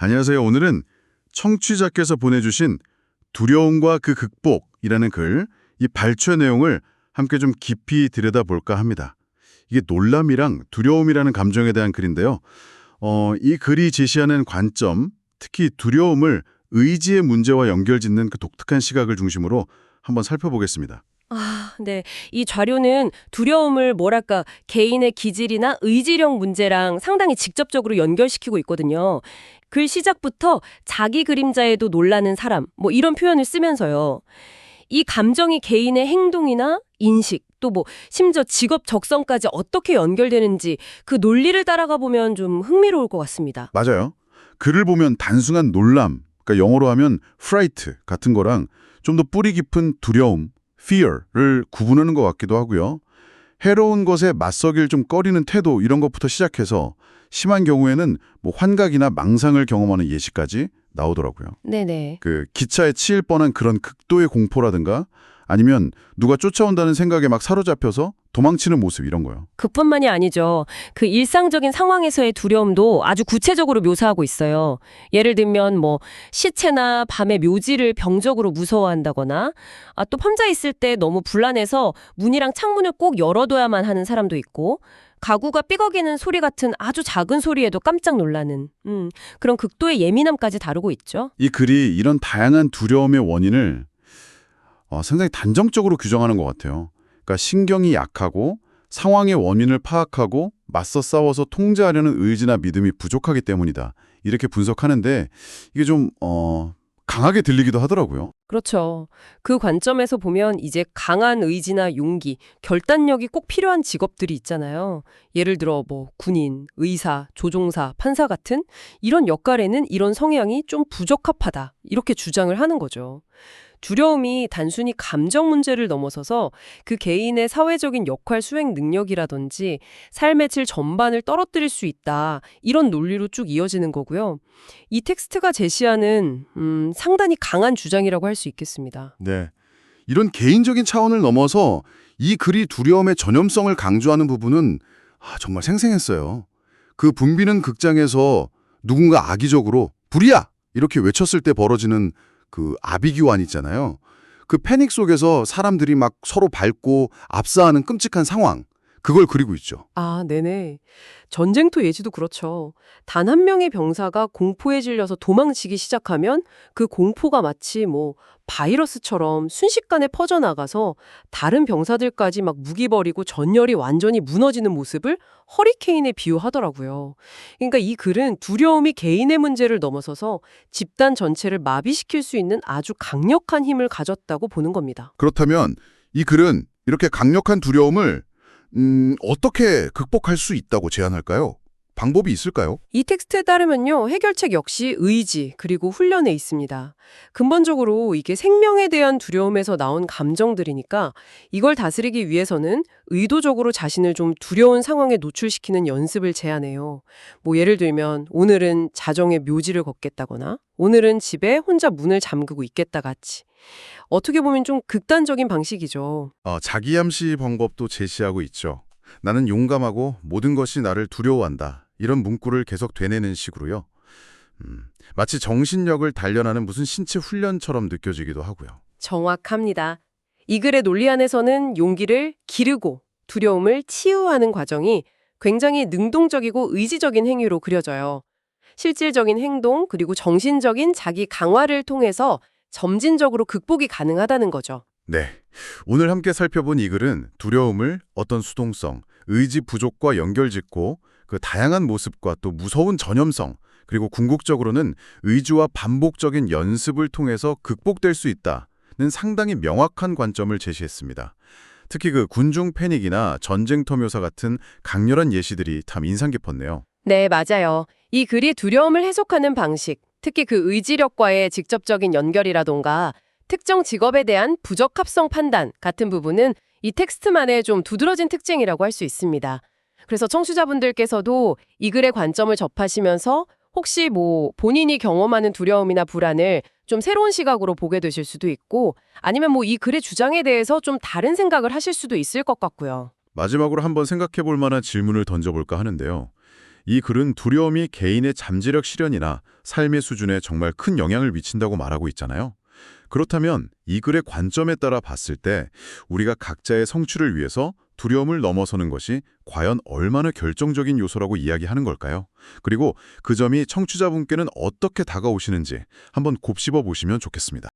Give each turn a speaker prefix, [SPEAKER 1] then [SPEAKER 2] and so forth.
[SPEAKER 1] 안녕하세요. 오늘은 청취자께서 보내주신 두려움과 그 극복이라는 글, 이 발췌 내용을 함께 좀 깊이 들여다볼까 합니다. 이게 놀람이랑 두려움이라는 감정에 대한 글인데요. 이 글이 제시하는 관점, 특히 두려움을 의지의 문제와 연결짓는 그 독특한 시각을 중심으로 한번 살펴보겠습니다.
[SPEAKER 2] 네. 이 자료는 두려움을 개인의 기질이나 의지력 문제랑 상당히 직접적으로 연결시키고 있거든요. 글 시작부터 자기 그림자에도 놀라는 사람, 이런 표현을 쓰면서요. 이 감정이 개인의 행동이나 인식, 심지어 직업 적성까지 어떻게 연결되는지 그 논리를 따라가 보면 좀 흥미로울 것 같습니다.
[SPEAKER 1] 맞아요. 글을 보면 단순한 놀람, 그러니까 영어로 하면 fright 같은 거랑 좀 더 뿌리 깊은 두려움, fear를 구분하는 것 같기도 하고요. 해로운 것에 맞서길 좀 꺼리는 태도 이런 것부터 시작해서 심한 경우에는 환각이나 망상을 경험하는 예시까지 나오더라고요.
[SPEAKER 2] 네네.
[SPEAKER 1] 그 기차에 치일 뻔한 그런 극도의 공포라든가 아니면 누가 쫓아온다는 생각에 막 사로잡혀서 도망치는 모습 이런 거요.
[SPEAKER 2] 그뿐만이 아니죠. 그 일상적인 상황에서의 두려움도 아주 구체적으로 묘사하고 있어요. 예를 들면 시체나 밤의 묘지를 병적으로 무서워한다거나 또 혼자 있을 때 너무 불안해서 문이랑 창문을 꼭 열어둬야만 하는 사람도 있고 가구가 삐걱이는 소리 같은 아주 작은 소리에도 깜짝 놀라는 그런 극도의 예민함까지 다루고 있죠.
[SPEAKER 1] 이 글이 이런 다양한 두려움의 원인을 상당히 단정적으로 규정하는 것 같아요. 그러니까 신경이 약하고 상황의 원인을 파악하고 맞서 싸워서 통제하려는 의지나 믿음이 부족하기 때문이다. 이렇게 분석하는데 이게 좀 강하게 들리기도 하더라고요.
[SPEAKER 2] 그렇죠. 그 관점에서 보면 이제 강한 의지나 용기, 결단력이 꼭 필요한 직업들이 있잖아요. 예를 들어 군인, 의사, 조종사, 판사 같은 이런 역할에는 이런 성향이 좀 부적합하다. 이렇게 주장을 하는 거죠. 두려움이 단순히 감정 문제를 넘어서서 그 개인의 사회적인 역할 수행 능력이라든지 삶의 질 전반을 떨어뜨릴 수 있다. 이런 논리로 쭉 이어지는 거고요. 이 텍스트가 제시하는 상당히 강한 주장이라고 할 수 있겠습니다.
[SPEAKER 1] 네. 이런 개인적인 차원을 넘어서 이 글이 두려움의 전염성을 강조하는 부분은 정말 생생했어요. 그 붐비는 극장에서 누군가 악의적으로 불이야! 이렇게 외쳤을 때 벌어지는 그 아비규환 있잖아요. 그 패닉 속에서 사람들이 막 서로 밟고 압사하는 끔찍한 상황. 그걸 그리고 있죠.
[SPEAKER 2] 네네. 전쟁터 예지도 그렇죠. 단 한 명의 병사가 공포에 질려서 도망치기 시작하면 그 공포가 마치 바이러스처럼 순식간에 퍼져나가서 다른 병사들까지 막 무기 버리고 전열이 완전히 무너지는 모습을 허리케인에 비유하더라고요. 그러니까 이 글은 두려움이 개인의 문제를 넘어서서 집단 전체를 마비시킬 수 있는 아주 강력한 힘을 가졌다고 보는 겁니다.
[SPEAKER 1] 그렇다면 이 글은 이렇게 강력한 두려움을 어떻게 극복할 수 있다고 제안할까요? 방법이 있을까요?
[SPEAKER 2] 이 텍스트에 따르면요, 해결책 역시 의지, 그리고 훈련에 있습니다. 근본적으로 이게 생명에 대한 두려움에서 나온 감정들이니까 이걸 다스리기 위해서는 의도적으로 자신을 좀 두려운 상황에 노출시키는 연습을 제안해요. 예를 들면, 오늘은 자정에 묘지를 걷겠다거나, 오늘은 집에 혼자 문을 잠그고 있겠다 같이. 어떻게 보면 좀 극단적인 방식이죠.
[SPEAKER 1] 자기암시 방법도 제시하고 있죠. 나는 용감하고 모든 것이 나를 두려워한다. 이런 문구를 계속 되뇌는 식으로요. 마치 정신력을 단련하는 무슨 신체 훈련처럼 느껴지기도 하고요.
[SPEAKER 2] 정확합니다. 이 글의 논리 안에서는 용기를 기르고 두려움을 치유하는 과정이 굉장히 능동적이고 의지적인 행위로 그려져요. 실질적인 행동 그리고 정신적인 자기 강화를 통해서 점진적으로 극복이 가능하다는 거죠.
[SPEAKER 1] 네, 오늘 함께 살펴본 이 글은 두려움을 어떤 수동성, 의지 부족과 연결짓고 그 다양한 모습과 또 무서운 전염성, 그리고 궁극적으로는 의지와 반복적인 연습을 통해서 극복될 수 있다는 상당히 명확한 관점을 제시했습니다. 특히 그 군중 패닉이나 전쟁터 묘사 같은 강렬한 예시들이 참 인상 깊었네요.
[SPEAKER 2] 네, 맞아요. 이 글이 두려움을 해석하는 방식, 특히 그 의지력과의 직접적인 연결이라던가 특정 직업에 대한 부적합성 판단 같은 부분은 이 텍스트만의 좀 두드러진 특징이라고 할 수 있습니다. 그래서 청취자분들께서도 이 글의 관점을 접하시면서 혹시 본인이 경험하는 두려움이나 불안을 좀 새로운 시각으로 보게 되실 수도 있고 아니면 이 글의 주장에 대해서 좀 다른 생각을 하실 수도 있을 것 같고요.
[SPEAKER 1] 마지막으로 한번 생각해 볼 만한 질문을 던져볼까 하는데요. 이 글은 두려움이 개인의 잠재력 실현이나 삶의 수준에 정말 큰 영향을 미친다고 말하고 있잖아요. 그렇다면 이 글의 관점에 따라 봤을 때 우리가 각자의 성취를 위해서 두려움을 넘어서는 것이 과연 얼마나 결정적인 요소라고 이야기하는 걸까요? 그리고 그 점이 청취자분께는 어떻게 다가오시는지 한번 곱씹어 보시면 좋겠습니다.